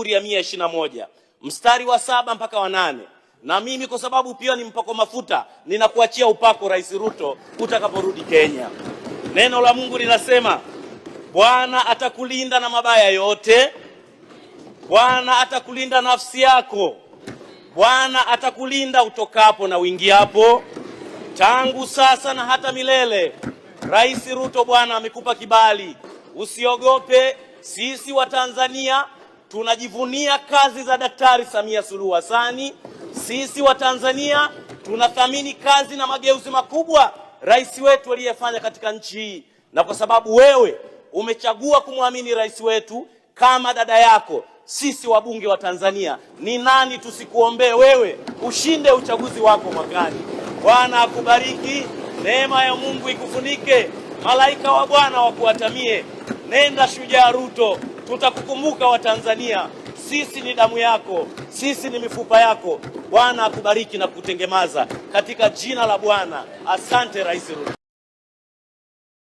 ya 121 mstari wa 7 mpaka wa 8. Na mimi kwa sababu pia ni mpako mafuta, ninakuachia upako Rais Ruto utakaporudi Kenya. Neno la Mungu linasema, Bwana atakulinda na mabaya yote. Bwana atakulinda nafsi yako. Bwana atakulinda utokapo na uingiapo, tangu sasa na hata milele. Rais Ruto, Bwana amekupa kibali. Usiogope. Sisi wa Tanzania tunajivunia kazi za Daktari Samia Suluhu Hassan. Sisi wa Tanzania tunathamini kazi na mageuzi makubwa rais wetu aliyefanya katika nchi hii, na kwa sababu wewe umechagua kumwamini rais wetu kama dada yako, sisi wabunge wa Tanzania, ni nani tusikuombee wewe ushinde uchaguzi wako mwakani. Bwana akubariki, neema ya Mungu ikufunike, malaika wa Bwana wakuatamie. Nenda shujaa Ruto, tutakukumbuka wa Tanzania. Sisi ni damu yako, sisi ni mifupa yako. Bwana akubariki na kutengemaza katika jina la Bwana. Asante Rais Ruto.